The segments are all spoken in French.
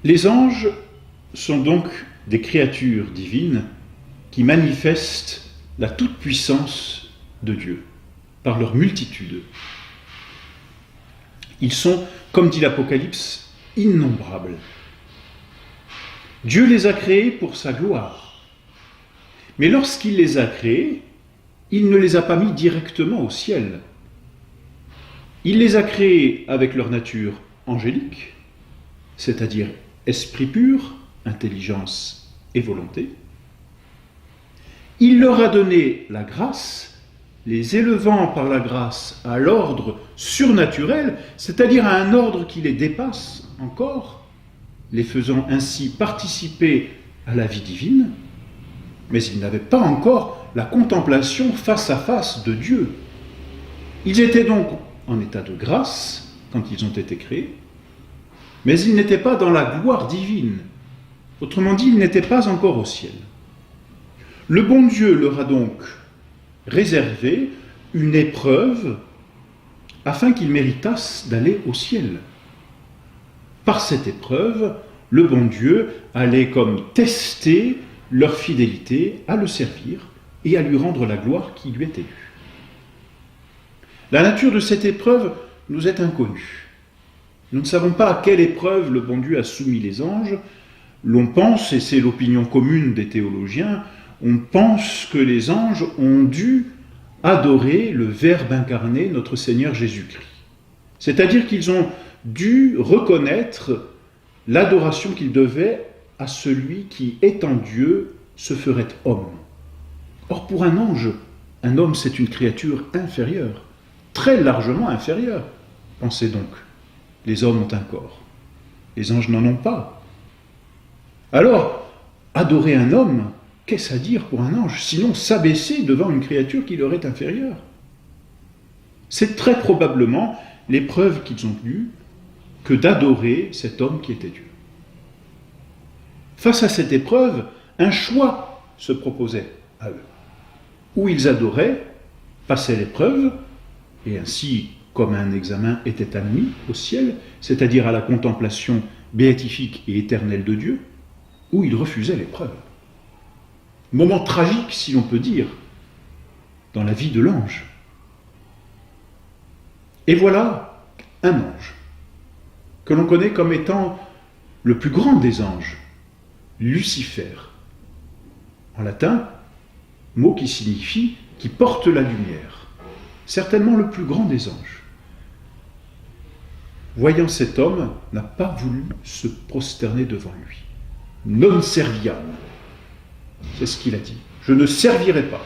Les anges sont donc des créatures divines qui manifestent la toute-puissance de Dieu par leur multitude. Ils sont, comme dit l'Apocalypse, innombrables. Dieu les a créés pour sa gloire. Mais lorsqu'il les a créés, il ne les a pas mis directement au ciel. Il les a créés avec leur nature angélique, c'est-à-dire esprit pur, intelligence et volonté. Il leur a donné la grâce, les élevant par la grâce à l'ordre surnaturel, c'est-à-dire à un ordre qui les dépasse encore, les faisant ainsi participer à la vie divine, mais ils n'avaient pas encore la contemplation face à face de Dieu. Ils étaient donc en état de grâce quand ils ont été créés, mais ils n'étaient pas dans la gloire divine. Autrement dit, ils n'étaient pas encore au ciel. Le bon Dieu leur a donc réservé une épreuve afin qu'ils méritassent d'aller au ciel. Par cette épreuve, le bon Dieu allait comme tester leur fidélité à le servir et à lui rendre la gloire qui lui était due. La nature de cette épreuve nous est inconnue. Nous ne savons pas à quelle épreuve le bon Dieu a soumis les anges. L'on pense, et c'est l'opinion commune des théologiens, on pense que les anges ont dû adorer le Verbe incarné, notre Seigneur Jésus-Christ. C'est-à-dire qu'ils ont dû reconnaître l'adoration qu'ils devaient à celui qui, étant Dieu, se ferait homme. Or, pour un ange, un homme, c'est une créature inférieure, très largement inférieure. Pensez donc, les hommes ont un corps, les anges n'en ont pas. Alors, adorer un homme, qu'est-ce à dire pour un ange, sinon s'abaisser devant une créature qui leur est inférieure? C'est très probablement l'épreuve qu'ils ont eue que d'adorer cet homme qui était Dieu. Face à cette épreuve, un choix se proposait à eux. Ou ils adoraient, passaient l'épreuve, et ainsi, comme un examen était admis au ciel, c'est-à-dire à la contemplation béatifique et éternelle de Dieu, ou ils refusaient l'épreuve. Moment tragique, si l'on peut dire, dans la vie de l'ange. Et voilà un ange, que l'on connaît comme étant le plus grand des anges, Lucifer. En latin, mot qui signifie « qui porte la lumière », certainement le plus grand des anges. Voyant cet homme, n'a pas voulu se prosterner devant lui. Non serviam. C'est ce qu'il a dit. Je ne servirai pas.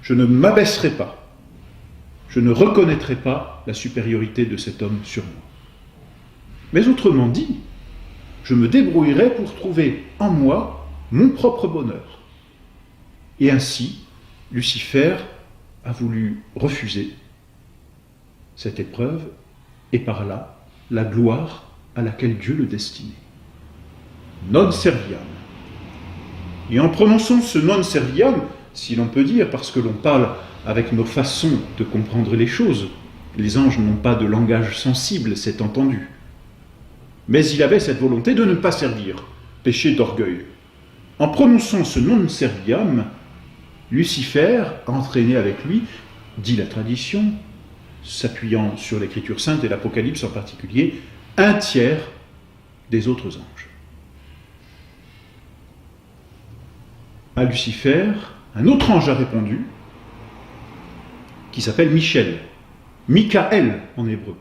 Je ne m'abaisserai pas. Je ne reconnaîtrai pas la supériorité de cet homme sur moi. Mais autrement dit, je me débrouillerai pour trouver en moi mon propre bonheur. Et ainsi, Lucifer a voulu refuser cette épreuve et par là, la gloire à laquelle Dieu le destinait. Non serviam. Et en prononçant ce non serviam, si l'on peut dire, parce que l'on parle avec nos façons de comprendre les choses, les anges n'ont pas de langage sensible, c'est entendu. Mais il avait cette volonté de ne pas servir, péché d'orgueil. En prononçant ce non serviam, Lucifer a entraîné avec lui, dit la tradition, s'appuyant sur l'Écriture sainte et l'Apocalypse en particulier, un tiers des autres anges. À Lucifer, un autre ange a répondu, qui s'appelle Michel, Michael en hébreu,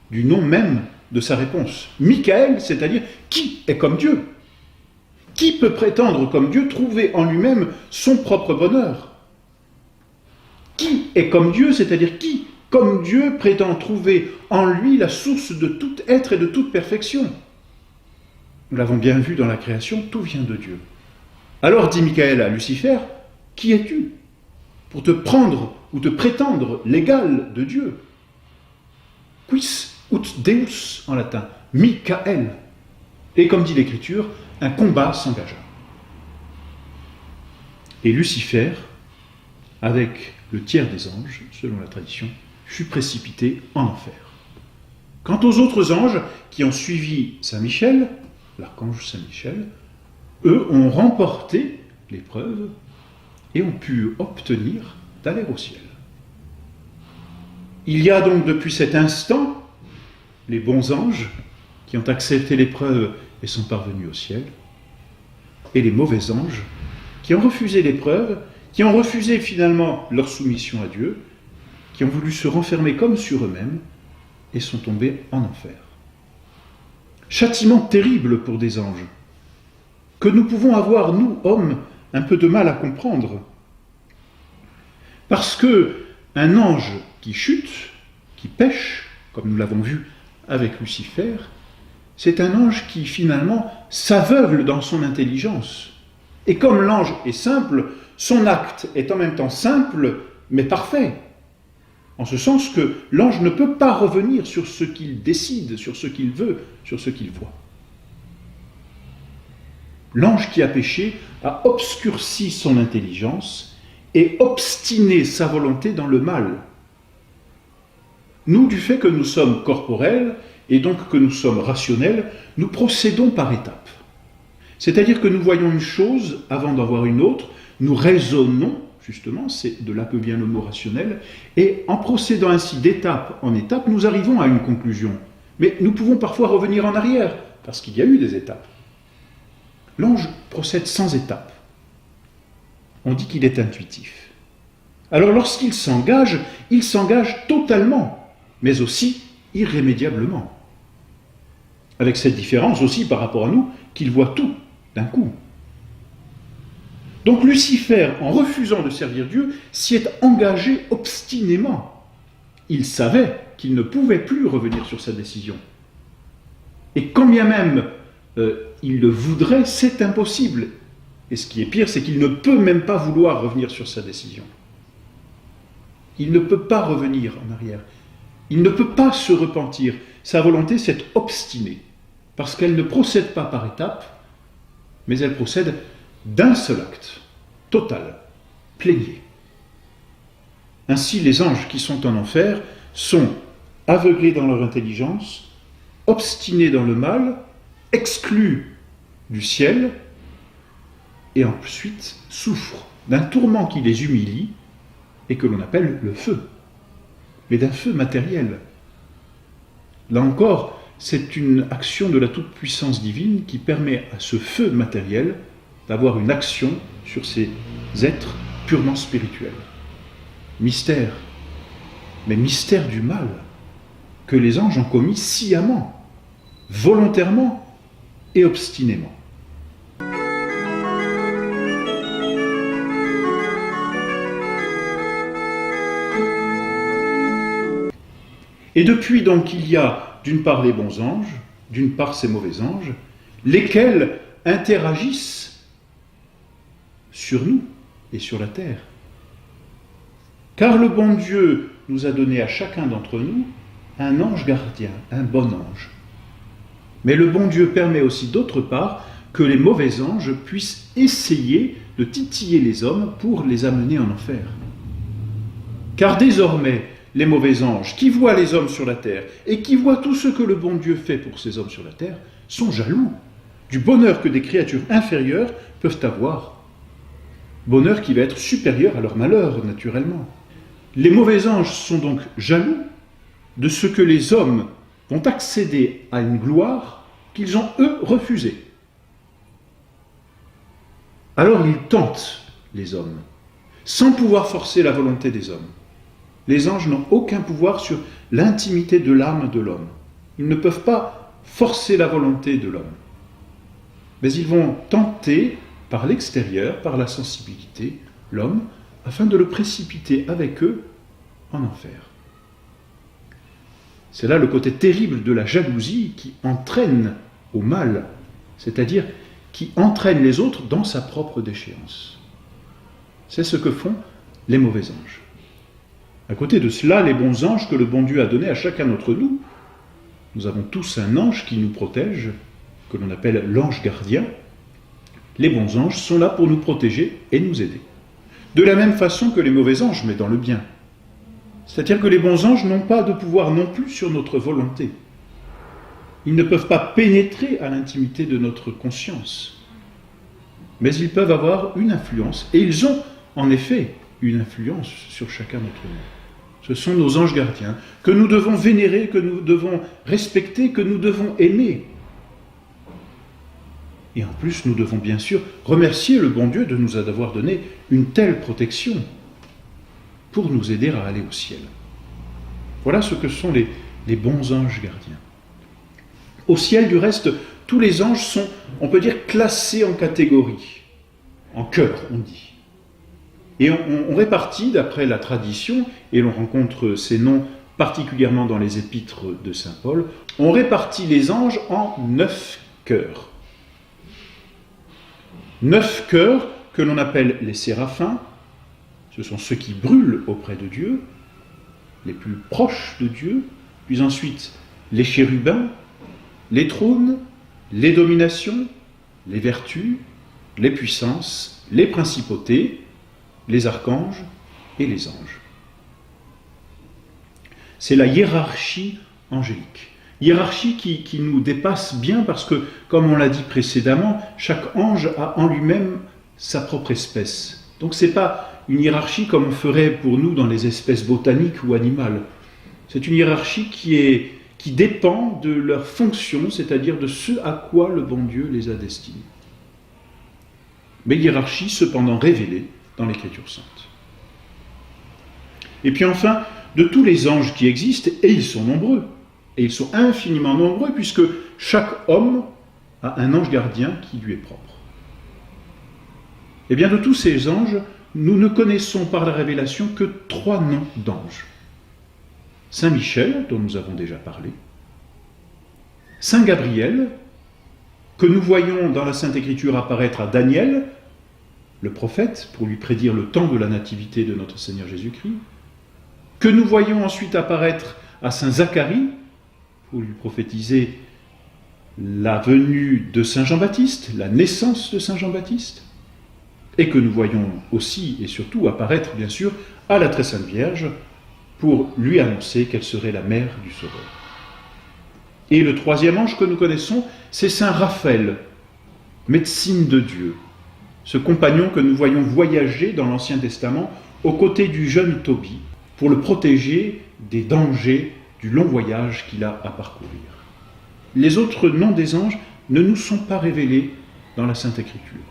du nom même de sa réponse. Michael, c'est-à-dire qui est comme Dieu? Qui peut prétendre comme Dieu trouver en lui-même son propre bonheur? Qui est comme Dieu, c'est-à-dire qui, comme Dieu, prétend trouver en lui la source de tout être et de toute perfection? Nous l'avons bien vu dans la création, tout vient de Dieu. Alors dit Michael à Lucifer, qui es-tu pour te prendre ou te prétendre l'égal de Dieu? Quis ut Deus en latin, Michael. Et comme dit l'Écriture, un combat s'engagea. Et Lucifer, avec le tiers des anges, selon la tradition, fut précipité en enfer. Quant aux autres anges qui ont suivi Saint Michel, l'archange Saint-Michel, eux ont remporté l'épreuve et ont pu obtenir d'aller au ciel. Il y a donc depuis cet instant les bons anges qui ont accepté l'épreuve et sont parvenus au ciel, et les mauvais anges qui ont refusé l'épreuve, qui ont refusé finalement leur soumission à Dieu, qui ont voulu se renfermer comme sur eux-mêmes et sont tombés en enfer. Châtiment terrible pour des anges, que nous pouvons avoir, nous, hommes, un peu de mal à comprendre. Parce que un ange qui chute, qui pêche, comme nous l'avons vu avec Lucifer, c'est un ange qui finalement s'aveugle dans son intelligence. Et comme l'ange est simple, son acte est en même temps simple, mais parfait. En ce sens que l'ange ne peut pas revenir sur ce qu'il décide, sur ce qu'il veut, sur ce qu'il voit. L'ange qui a péché a obscurci son intelligence et obstiné sa volonté dans le mal. Nous, du fait que nous sommes corporels et donc que nous sommes rationnels, nous procédons par étapes. C'est-à-dire que nous voyons une chose avant d'en voir une autre, nous raisonnons, justement, c'est de là que vient le mot rationnel, et en procédant ainsi d'étape en étape, nous arrivons à une conclusion. Mais nous pouvons parfois revenir en arrière, parce qu'il y a eu des étapes. L'ange procède sans étape. On dit qu'il est intuitif. Alors lorsqu'il s'engage totalement, mais aussi irrémédiablement. Avec cette différence aussi par rapport à nous, qu'il voit tout d'un coup. Donc Lucifer, en refusant de servir Dieu, s'y est engagé obstinément. Il savait qu'il ne pouvait plus revenir sur sa décision. Et quand bien même il le voudrait, c'est impossible. Et ce qui est pire, c'est qu'il ne peut même pas vouloir revenir sur sa décision. Il ne peut pas revenir en arrière. Il ne peut pas se repentir. Sa volonté s'est obstinée, parce qu'elle ne procède pas par étapes, mais elle procède d'un seul acte, total, plénier. Ainsi, les anges qui sont en enfer sont aveuglés dans leur intelligence, obstinés dans le mal, exclus du ciel, et ensuite souffrent d'un tourment qui les humilie et que l'on appelle le feu, mais d'un feu matériel. Là encore, c'est une action de la toute-puissance divine qui permet à ce feu matériel d'avoir une action sur ces êtres purement spirituels. Mystère, mais mystère du mal, que les anges ont commis sciemment, volontairement et obstinément. Et depuis donc il y a d'une part les bons anges, d'une part ces mauvais anges, lesquels interagissent sur nous et sur la terre. Car le bon Dieu nous a donné à chacun d'entre nous un ange gardien, un bon ange. Mais le bon Dieu permet aussi d'autre part que les mauvais anges puissent essayer de titiller les hommes pour les amener en enfer. Car désormais, les mauvais anges qui voient les hommes sur la terre et qui voient tout ce que le bon Dieu fait pour ces hommes sur la terre sont jaloux du bonheur que des créatures inférieures peuvent avoir. Bonheur qui va être supérieur à leur malheur, naturellement. Les mauvais anges sont donc jaloux de ce que les hommes vont accéder à une gloire qu'ils ont, eux, refusée. Alors ils tentent les hommes, sans pouvoir forcer la volonté des hommes. Les anges n'ont aucun pouvoir sur l'intimité de l'âme de l'homme. Ils ne peuvent pas forcer la volonté de l'homme. Mais ils vont tenter, par l'extérieur, par la sensibilité, l'homme, afin de le précipiter avec eux en enfer. C'est là le côté terrible de la jalousie qui entraîne au mal, c'est-à-dire qui entraîne les autres dans sa propre déchéance. C'est ce que font les mauvais anges. À côté de cela, les bons anges que le bon Dieu a donnés à chacun d'entre nous, nous avons tous un ange qui nous protège, que l'on appelle l'ange gardien. Les bons anges sont là pour nous protéger et nous aider. De la même façon que les mauvais anges, mais dans le bien. C'est-à-dire que les bons anges n'ont pas de pouvoir non plus sur notre volonté. Ils ne peuvent pas pénétrer à l'intimité de notre conscience, mais ils peuvent avoir une influence, et ils ont en effet une influence sur chacun d'entre nous. Ce sont nos anges gardiens, que nous devons vénérer, que nous devons respecter, que nous devons aimer. Et en plus, nous devons bien sûr remercier le bon Dieu de nous avoir donné une telle protection pour nous aider à aller au ciel. Voilà ce que sont les bons anges gardiens. Au ciel, du reste, tous les anges sont, on peut dire, classés en catégories, en chœurs, on dit. Et on répartit, d'après la tradition, et l'on rencontre ces noms particulièrement dans les épîtres de saint Paul, on répartit les anges en 9 chœurs. 9 chœurs que l'on appelle les séraphins, ce sont ceux qui brûlent auprès de Dieu, les plus proches de Dieu, puis ensuite les chérubins, les trônes, les dominations, les vertus, les puissances, les principautés, les archanges et les anges. C'est la hiérarchie angélique. Hiérarchie qui nous dépasse bien parce que, comme on l'a dit précédemment, chaque ange a en lui-même sa propre espèce. Donc ce n'est pas une hiérarchie comme on ferait pour nous dans les espèces botaniques ou animales. C'est une hiérarchie qui dépend de leur fonction, c'est-à-dire de ce à quoi le bon Dieu les a destinés. Mais hiérarchie cependant révélée dans l'Écriture sainte. Et puis enfin, de tous les anges qui existent, et ils sont nombreux, et ils sont infiniment nombreux, puisque chaque homme a un ange gardien qui lui est propre. Eh bien, de tous ces anges, nous ne connaissons par la révélation que 3 noms d'anges. Saint Michel, dont nous avons déjà parlé, Saint Gabriel, que nous voyons dans la Sainte Écriture apparaître à Daniel, le prophète, pour lui prédire le temps de la nativité de notre Seigneur Jésus-Christ, que nous voyons ensuite apparaître à Saint Zacharie, pour lui prophétiser la venue de Saint Jean-Baptiste, la naissance de Saint Jean-Baptiste, et que nous voyons aussi et surtout apparaître, bien sûr, à la Très Sainte Vierge, pour lui annoncer qu'elle serait la mère du Sauveur. Et le 3e ange que nous connaissons, c'est Saint Raphaël, médecine de Dieu, ce compagnon que nous voyons voyager dans l'Ancien Testament aux côtés du jeune Tobie, pour le protéger des dangers du long voyage qu'il a à parcourir. Les autres noms des anges ne nous sont pas révélés dans la Sainte Écriture.